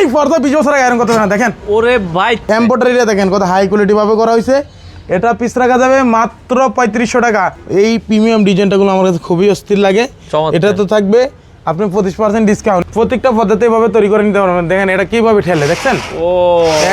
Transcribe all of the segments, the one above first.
এই পর্দা 20 বছর আগে আয়রন করতে হবে না, দেখেন ওরে ভাই এমব্রয়ডারিটা দেখেন কত হাই কোয়ালিটি ভাবে করা হয়েছে। এটা পিস রাখা যাবে মাত্র 3500 টাকা। এই প্রিমিয়াম ডিজাইনটাগুলো আমার কাছে খুবই অস্থির লাগে। এটা তো থাকবে আপনি 25% ডিসকাউন্ট, প্রত্যেকটা পদ্ধতি এভাবে তৈরি করে নিতে পারবেন। দেখেন এটা কিভাবে ঠেলে, দেখছেন? ও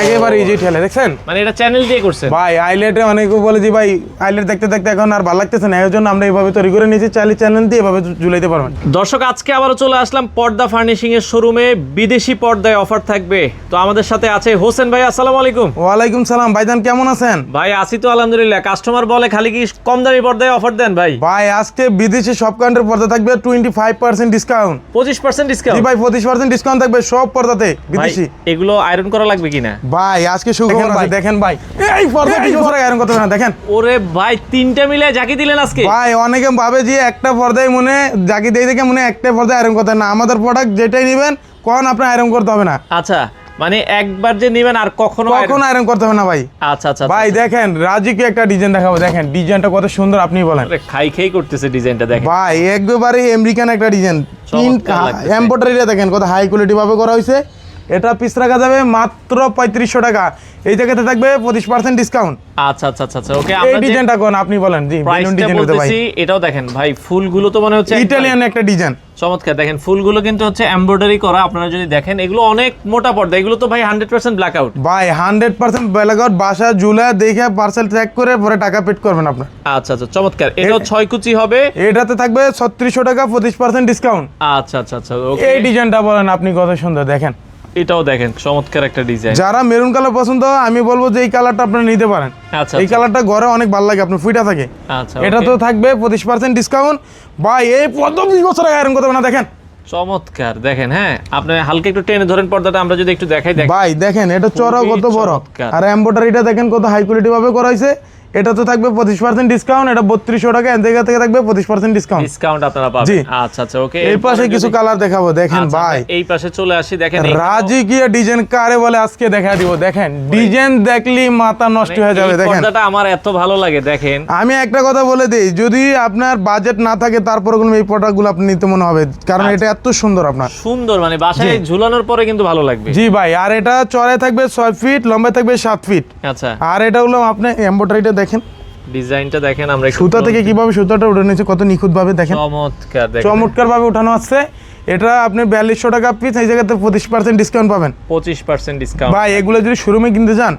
একেবারে ইজি ঠেলে, দেখছেন? মানে এটা চ্যানেল দিয়ে করছেন ভাই। আইলেটে অনেকে বলে যে ভাই আইলেট দেখতে দেখতে এখন আর ভালো লাগতেছে না, এর জন্য আমরা এইভাবে তৈরি করে নিয়েছি। চাইলে চ্যানেল দিয়ে এভাবে ঝুলাইতে পারবেন। দর্শক আজকে আবারও চলে আসলাম পর্দা ফার্নিশিং এর শোরুমে। বিদেশি পর্দায় অফার থাকবে। তো আমাদের সাথে আছে হোসেন ভাই। আসসালামু আলাইকুম। ওয়ালাইকুম সালাম ভাইজান, কেমন আছেন? ভাই আছি তো আলহামদুলিল্লাহ। কাস্টমার বলে খালি কি কম দামি পর্দায় অফার দেন ভাই? ভাই আজকে বিদেশি সব কান্ট্রির পর্দা থাকবে 25% ডিসকাউন্ট। 25% ডিসকাউন্ট? জি ভাই 25% ডিসকাউন্ট থাকবে সব পর্দাতে বিদেশি। এগুলো আয়রন করা লাগবে কিনা ভাই? আজকে সুখবর আছে, দেখেন ভাই এই পর্দা 20 বছর আগে আয়রন করতে হবে না, দেখেন। ওরে ভাই তিনটা মিলে জাকি দিলেন আজকে। ভাই অনেকে ভাবে যে একটা পর্দায় মনে জাকি দিয়ে দেখে মনে একটা পর্দায় আয়রন করতে, না আমাদের প্রোডাক্ট যেটাই নেবেন কোন আপনার আয়রন করতে হবে না। আচ্ছা মানে একবার যে নেবেন আর কখনো আয়রন করতে হবে না ভাই। আচ্ছা আচ্ছা ভাই দেখেন রাজিকে একটা ডিজাইন দেখাবো, দেখেন ডিজাইনটা কত সুন্দর আপনি বলেন। খাই খাই করতেছে ডিজাইনটা, দেখেন ভাই একবারে আমেরিকান একটা ডিজাইন। এমব্রয়ডারিটা দেখেন কত হাই কোয়ালিটি ভাবে করা হয়েছে। এটা পিস রাখা যাবে মাত্র 3500 টাকা। এই জায়গাতে থাকবে 25% ডিসকাউন্ট। আচ্ছা আচ্ছা আচ্ছা ওকে। এই ডিজাইনটা কোন আপনি বলেন? জি বেলুন ডিজাইন হতে ভাই। এটাও দেখেন ভাই, ফুলগুলো তো মনে হচ্ছে ইতালিয়ান একটা ডিজাইন। চমৎকার। দেখেন ফুলগুলো কিন্তু হচ্ছে এমব্রয়ডারি করা। আপনারা যদি দেখেন এগুলো অনেক মোটা পর্দা। এগুলো তো ভাই 100% ব্ল্যাক আউট। ভাই 100% ব্ল্যাক আউট। বাসা ঝুলা দেখে পার্সেল ট্র্যাক করে পরে টাকা পেড করবেন আপনার। আচ্ছা আচ্ছা চমৎকার। এটাও 6 কুচি হবে। এটাতে থাকবে 3600 টাকা, 25% ডিসকাউন্ট। আচ্ছা আচ্ছা আচ্ছা ওকে। এই ডিজাইনটা বলেন আপনি কত সুন্দর, দেখেন। এটাও দেখেন চমৎকার একটা ডিজাইন। যারা মেরুন কালার পছন্দ আমি বলবো যে এই কালারটা আপনারা নিতে পারেন। আচ্ছা এই কালারটা ঘরে অনেক ভালো লাগে, আপনার ফুইটা থাকে। আচ্ছা এটা তো থাকবে 25% ডিসকাউন্ট। ভাই এই পর্দা 20 বছর আগে আয়রন করতে হবে না, দেখেন। চমৎকার। দেখেন হ্যাঁ আপনি হালকা একটু টেনে ধরেন পর্দাটা, আমরা যদি একটু দেখাই। ভাই দেখেন এটা চড়াও কত বড়, আর এমব্রয়ডারিটা দেখেন কত হাই কোয়ালিটি ভাবে করা হয়েছে। এটা তো থাকবে 25% ডিসকাউন্ট। এটা 3200 টাকা, এর থেকে থাকবে 25% ডিসকাউন্ট। ডিসকাউন্ট আপনারা পাবেন। আচ্ছা আচ্ছা ওকে। এই পাশে কিছু কালার দেখাবো, দেখেন ভাই। এই পাশে চলে আসি, দেখেন রাজকীয় ডিজাইন কারে বলে আজকে দেখা দিব। দেখেন ডিজাইন দেখলি মাথা নষ্ট হয়ে যাবে। দেখেন পর্দাটা আমার এত ভালো লাগে। দেখেন আমি একটা কথা বলে দেই, যদি আপনার বাজেট না থাকে তারপরে এই প্রোডাক্টগুলো আপনি নিতে মনে হবে, কারণ এটা এত সুন্দর। আপনার সুন্দর মানে বাসায় ঝুলানোর পরে কিন্তু ভালো লাগবে। জি ভাই। আর এটা চড়াই থাকবে 6 ফিট, লম্বায় থাকবে 7 ফিট। আচ্ছা। আর এটা হলো আপনি এমব্রয়ডারিটা দেখেন, ডিজাইনটা দেখেন। আমরা সুতা থেকে কিভাবে সুতাটা উঠে নিয়েছে কত নিখুঁত ভাবে, দেখেন। চমৎকার। দেখেন চমৎকার ভাবে উঠানো আছে। এটা আপনি 4200 টাকা পিস, এই জায়গাতে 25% ডিসকাউন্ট পাবেন। 25% ডিসকাউন্ট। ভাই এগুলো যদি শোরুমে কিনতে যান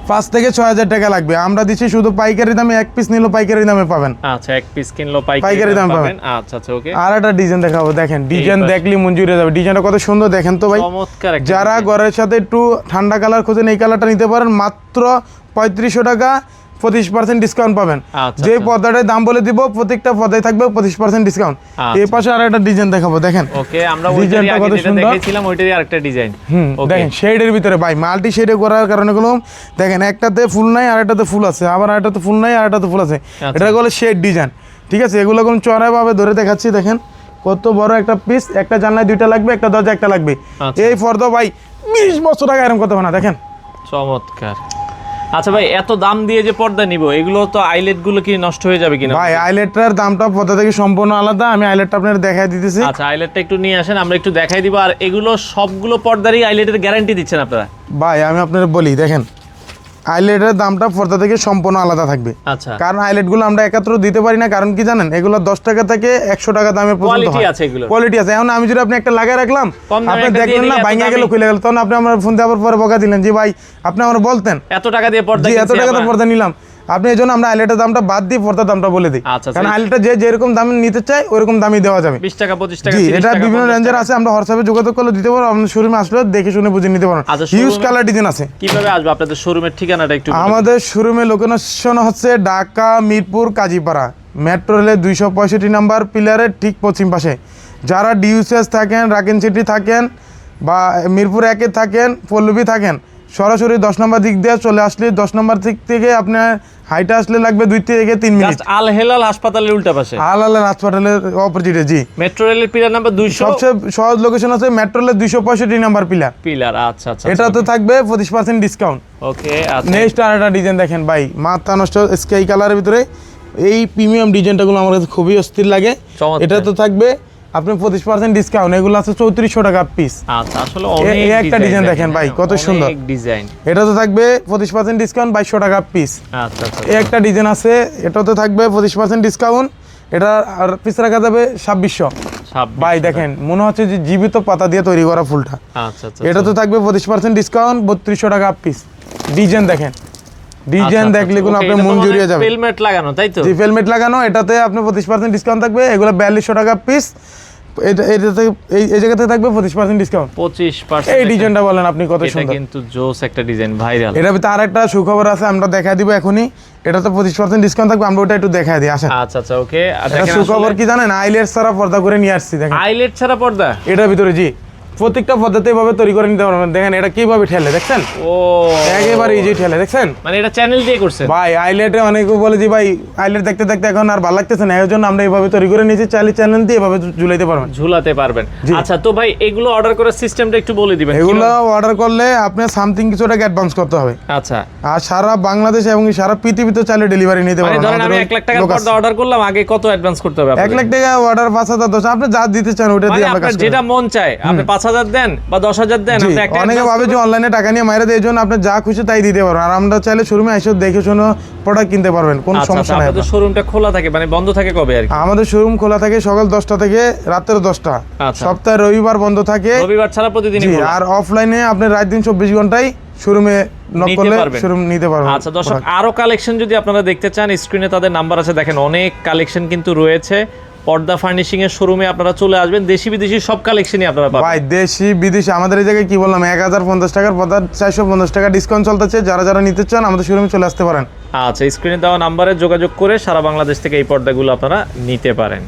5 থেকে 6000 টাকা লাগবে। আমরা দিচ্ছি শুধু পাইকারি দামে, এক পিস নিলেও পাইকারি দামে পাবেন। আচ্ছা এক পিস কিনলো পাইকারি দামে পাবেন। আচ্ছা আচ্ছা ওকে। আর একটা ডিজাইন দেখাবো, দেখেন ডিজাইন দেখলি মঞ্জুর হয়ে যাবে। ডিজাইনটা কত সুন্দর দেখেন তো ভাই। চমৎকার। যারা ঘরের সাথে একটু ঠান্ডা কালার খোঁজেন এই কালারটা নিতে পারেন। মাত্র 3500 টাকা, 25% ডিসকাউন্ট পাবেন। যে পর্দাটার দাম বলে দিব প্রত্যেকটা পর্দায় থাকবে 25% ডিসকাউন্ট। এই পাশে আরেকটা ডিজাইন দেখাবো, দেখেন। ওকে আমরা ওইটারই আগে যেটা দেখাইছিলাম ওইটারই আরেকটা ডিজাইন। দেখেন শেডের ভিতরে ভাই মাল্টি শেডে করার কারণে গুলো দেখেন, একটাতে ফুল নাই আর একটাতে ফুল আছে, আবার আরেকটাতে ফুল নাই আর একটাতে ফুল আছে। এটা বলে শেড ডিজাইন, ঠিক আছে। এগুলো কোন চড়াই ভাবে ধরে দেখাচ্ছি, দেখেন কত বড় একটা পিস। একটা জানলায় 2টা লাগবে, একটা দরজা একটা লাগবে। এই পর্দা ভাই 20 বছর আগে এরকম করতে হবে না, দেখেন। চমৎকার। আচ্ছা ভাই এত দাম দিয়ে যে পর্দা নিব, এগুলো তো আইলেট গুলো কি নষ্ট হয়ে যাবে কিনা? ভাই আইলেটটার দামটা পর্দা থেকে সম্পূর্ণ আলাদা। আমি আইলেটটা আপনাদের দেখাই দিতেছি। আচ্ছা আইলেটটা একটু নিয়ে আসেন, আমরা একটু দেখাই দিব। আর এগুলো সবগুলো পর্দারই আইলেটের গ্যারান্টি দিচ্ছেন আপনারা? ভাই আমি আপনাদের বলি, দেখেন আইলেটের দামটা পর্দা থেকে সম্পূর্ণ আলাদা থাকবে। আচ্ছা। কারণ আইলেটগুলো আমরা একাত্র দিতে পারি না, কারণ কি জানেন, এগুলো 10 টাকা থেকে 100 টাকা দামের পর্যন্ত হয়। কোয়ালিটি আছে। এখন আমি যদি আপনি একটা লাগাই রাখলাম, আপনি দেখলেন না ভাঙা গেল, খুলে গেল, তখন আপনি আমার ফোন দিয়ে আবার পরে বকা দিলেন যে ভাই আপনি আমার বলতেন এত টাকা দিয়ে পর্দা, এত টাকা দিয়ে পর্দা নিলাম। আপনি এই জন্য আমরা আইলেটের দামটা বাদ দিয়ে পর্দার দামটা বলে দিই। কারণ আইলেটটা যেরকম দাম নিতে চাই ওরকম দামই দেওয়া যাবে। 20 টাকা 25 টাকা। এটা বিভিন্ন রেঞ্জের আছে। আমরা হোয়াটসঅ্যাপে যোগাযোগ করলে দিতে পারবো। আপনার শোরুমে আসলে দেখে শুনে বুঝে নিতে পারবেন। হিউজ কালার ডিজাইন আছে। কিভাবে আসবে আপনাদের শোরুমের ঠিকানাটা একটু? আমাদের শোরুমের লোকেশন হচ্ছে ঢাকা মিরপুর কাজীপাড়া, মেট্রো রেলের 265 নাম্বার পিলারের ঠিক পশ্চিম পাশে। যারা ডিউসেস থাকেন, রাকিন সিটি থাকেন, বা মিরপুর 1-এ থাকেন, পল্লবী থাকেন, সরাসরি 10 নম্বর দিক দিয়ে চলে আসলে 10 নম্বর দিক থেকে আপনার হাইটা আসলে লাগবে 2 থেকে 3 মিনিট। আল হেলাল হাসপাতালের উল্টা পাশে। আল হেলাল হাসপাতালের অপোজিটে। জি মেট্রো রেলের পিলার নাম্বার 200। সবচেয়ে সহজ লোকেশন আছে মেট্রো রেলের 265 নাম্বার পিলার। আচ্ছা আচ্ছা। এটা তো থাকবে 25% ডিসকাউন্ট। ওকে আচ্ছা। নেক্সট আরেকটা ডিজাইন দেখেন ভাই, মাথা নষ্ট স্কাই কালারের ভিতরে। এই প্রিমিয়াম ডিজাইনটাগুলো আমার কাছে খুবই অস্থির লাগে। এটা তো থাকবে আপনি 25% ডিসকাউন্ট, এগুলো আছে 3400 টাকা পিস। আচ্ছা, আসলে অনেক এই একটা ডিজাইন দেখেন ভাই, কত সুন্দর ডিজাইন। এটা তো থাকবে 25% ডিসকাউন্ট 2200 টাকা পিস। আচ্ছা আচ্ছা, এই একটা ডিজাইন আছে, এটাতে থাকবে 25% ডিসকাউন্ট, এটা আর পিস রাখা যাবে 2600। ভাই দেখেন মনে হচ্ছে যে জীবিত পাতা দিয়ে তৈরি করা ফুলটা। আচ্ছা আচ্ছা, এটা তো থাকবে 25% ডিসকাউন্ট 3200 টাকা পিস। ডিজাইন দেখেন, ডিজাইন দেখলে কোনো আপনার মন জুড়িয়ে যাবে। ফিলমেট লাগানো, তাই তো? জি, ফিলমেট লাগানো, এটাতে আপনি 25% ডিসকাউন্ট থাকবে, এগুলো 4200 টাকা পিস। এটাতে এই জায়গাতে থাকবে 25% ডিসকাউন্ট 25%। এই ডিজাইনটা বলেন আপনি কত এটা সুন্দর। কিন্তু জোস একটা ডিজাইন, ভাইরাল। এটার ভিতরে আরেকটা সুখবর আছে, আমরা দেখাই দিব এখনই। এটাতে 25% ডিসকাউন্ট থাকবে, আমরা ওটা একটু দেখাই দিই আসেন। আচ্ছা আচ্ছা, ওকে। এটা সুখবর কি জানেন? আইলেট ছাড়া পর্দা করে নিয়ে আসছি দেখেন। আইলেট ছাড়া পর্দা এটার ভিতরে জি প্রত্যেকটা পদ্ধতি এভাবে তৈরি করে নিতে পারবেন। দেখেন এটা কিভাবে ঠেলে, দেখছেন? ও, একেবারে ইজি ঠেলে, দেখছেন? মানে এটা চ্যানেল দিয়ে করছেন? ভাই আইলেটে অনেকে বলে যে ভাই আইলেট দেখতে দেখতে এখন আর ভালো লাগতেছে না, এর জন্য আমরা এইভাবে তৈরি করে নিয়েছি। চাইলে চ্যানেল দিয়ে এভাবে ঝুলাইতে পারবেন, ঝুলাতে পারবেন। আচ্ছা, তো ভাই এগুলো অর্ডার করার সিস্টেমটা একটু বলে দিবেন। এগুলো অর্ডার করলে আপনার সামথিং কিছু টাকা অ্যাডভান্স করতে হবে। আচ্ছা, আর সারা বাংলাদেশ এবং সারা পৃথিবীতে চাইলে ডেলিভারি নিতে মানে পারবেন। ধরেন আমি 1 লাখ টাকার পর্দা অর্ডার করলাম, আগে কত অ্যাডভান্স করতে হবে? 1 লাখ টাকা অর্ডার 5000 10 আপনি যা দিতে চান ওটা মানে দিয়ে আমরা আপনার কাজ করি। যেটা মন চায়, আপনি 5000 দেন বা 10000 দেন, জি, আপনি একটা অনেকে advance ভাবে যে অনলাইনে টাকা নিয়ে মাইরে দেয়, এই জন্য আপনি যা খুশি তাই দিতে পারবেন। আর আমরা চাইলে শোরুমে এসে দেখে শুনে প্রোডাক্ট কিনতে পারবেন, কোনো আচ্ছা, সমস্যা নাই। আপনাদের শোরুমটা খোলা থাকে, মানে বন্ধ থাকে কবে আর কি? আমাদের শোরুম খোলা থাকে সকাল 10টা থেকে রাতের 10টা, আচ্ছা। সপ্তাহে রবিবার বন্ধ থাকে। রবিবার ছাড়া প্রতিদিনই জি, খোলা। আর অফলাইনে আপনি রাত দিন 24 ঘন্টায় শোরুমে নক নিতে করলে পারবেন। শোরুম নিতে পারবেন। আচ্ছা দর্শক, আরো কালেকশন যদি আপনারা দেখতে চান, স্ক্রিনে তাদের নাম্বার আছে, দেখেন অনেক কালেকশন কিন্তু রয়েছে। পর্দা ফার্নিশিং এর শোরুমে আপনারা চলে আসবেন, দেশি বিদেশি সব কালেকশনই আপনারা পাবেন। ভাই দেশি বিদেশি আমাদের এই জায়গায় কি বললাম 1050 টাকার পর্দা 450 টাকা ডিসকাউন্ট চলতেছে। যারা যারা নিতে চান আমাদের শোরুমে চলে আসতে পারেন। আচ্ছা, স্ক্রিনে দেওয়া নাম্বারে যোগাযোগ করে সারা বাংলাদেশ থেকে এই পর্দাগুলো আপনারা নিতে পারেন।